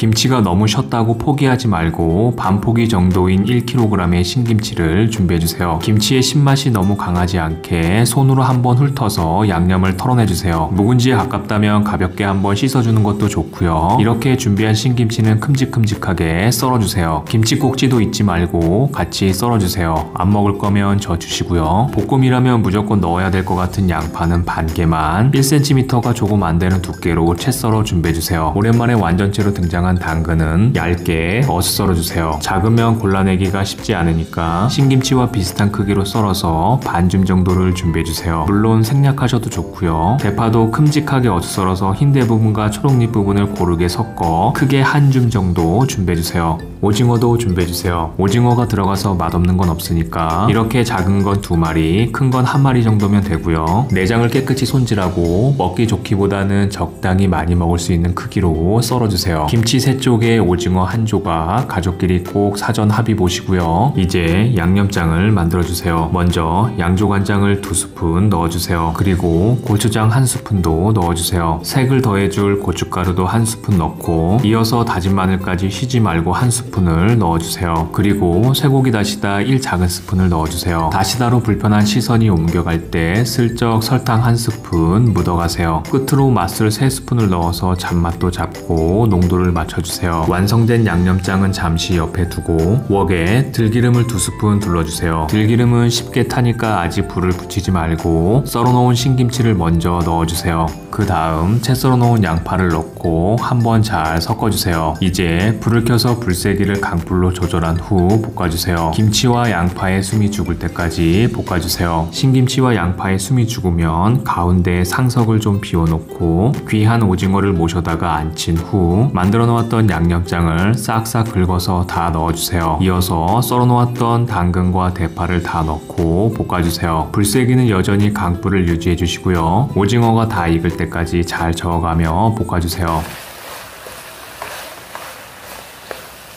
김치가 너무 셨다고 포기하지 말고 반 포기 정도인 1kg의 신김치를 준비해주세요. 김치의 신맛이 너무 강하지 않게 손으로 한번 훑어서 양념을 털어내주세요. 묵은지에 가깝다면 가볍게 한번 씻어주는 것도 좋고요. 이렇게 준비한 신김치는 큼직큼직하게 썰어주세요. 김치 꼭지도 잊지 말고 같이 썰어주세요. 안 먹을 거면 저 주시고요. 볶음이라면 무조건 넣어야 될 것 같은 양파는 반 개만 1cm가 조금 안 되는 두께로 채 썰어 준비해주세요. 오랜만에 완전체로 등장한 당근은 얇게 어슷 썰어주세요. 작으면 골라내기가 쉽지 않으니까 신김치와 비슷한 크기로 썰어서 반줌 정도를 준비해주세요. 물론 생략하셔도 좋고요. 대파도 큼직하게 어슷 썰어서 흰 대부분과 초록잎 부분을 고르게 섞어 크게 한 줌 정도 준비해주세요. 오징어도 준비해주세요. 오징어가 들어가서 맛없는 건 없으니까 이렇게 작은 건 2마리, 큰 건 1마리 정도면 되고요. 내장을 깨끗이 손질하고 먹기 좋기보다는 적당히 많이 먹을 수 있는 크기로 썰어주세요. 김치 3쪽에 오징어 1조각, 가족끼리 꼭 사전 합의 보시고요. 이제 양념장을 만들어주세요. 먼저 양조간장을 2스푼 넣어주세요. 그리고 고추장 1스푼도 넣어주세요. 색을 더해줄 고춧가루도 1스푼 넣고 이어서 다진 마늘까지 쉬지 말고 1스푼을 넣어주세요. 그리고 쇠고기 다시다 1작은 스푼을 넣어주세요. 다시다로 불편한 시선이 옮겨갈 때 슬쩍 설탕 1스푼 묻어가세요. 끝으로 맛술 3스푼을 넣어서 잔맛도 잡고 농도를 맞춰주세요. 완성된 양념장은 잠시 옆에 두고 웍에 들기름을 2스푼 둘러주세요. 들기름은 쉽게 타니까 아직 불을 붙이지 말고 썰어놓은 신김치를 먼저 넣어주세요. 그 다음 채 썰어놓은 양파를 넣고 한번 잘 섞어주세요. 이제 불을 켜서 불세기를 강불로 조절한 후 볶아주세요. 김치와 양파의 숨이 죽을 때까지 볶아주세요. 신김치와 양파의 숨이 죽으면 가운데에 상석을 좀 비워놓고 귀한 오징어를 모셔다가 앉힌 후 만들어 놓았던 양념장을 싹싹 긁어서 다 넣어주세요. 이어서 썰어 놓았던 당근과 대파를 다 넣고 볶아주세요. 불세기는 여전히 강불을 유지해 주시고요. 오징어가 다 익을 때까지 잘 저어가며 볶아주세요.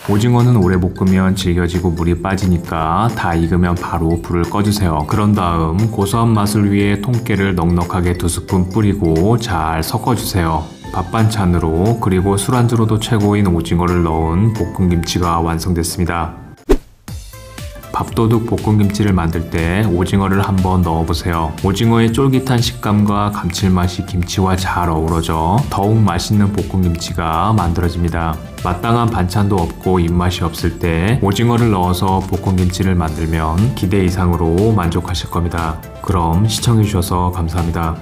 오징어는 오래 볶으면 질겨지고 물이 빠지니까 다 익으면 바로 불을 꺼주세요. 그런 다음 고소한 맛을 위해 통깨를 넉넉하게 2스푼 뿌리고 잘 섞어주세요. 밥 반찬으로 그리고 술안주로도 최고인 오징어를 넣은 볶음김치가 완성됐습니다. 밥도둑 볶음김치를 만들 때 오징어를 한번 넣어보세요. 오징어의 쫄깃한 식감과 감칠맛이 김치와 잘 어우러져 더욱 맛있는 볶음김치가 만들어집니다. 마땅한 반찬도 없고 입맛이 없을 때 오징어를 넣어서 볶음김치를 만들면 기대 이상으로 만족하실 겁니다. 그럼 시청해주셔서 감사합니다.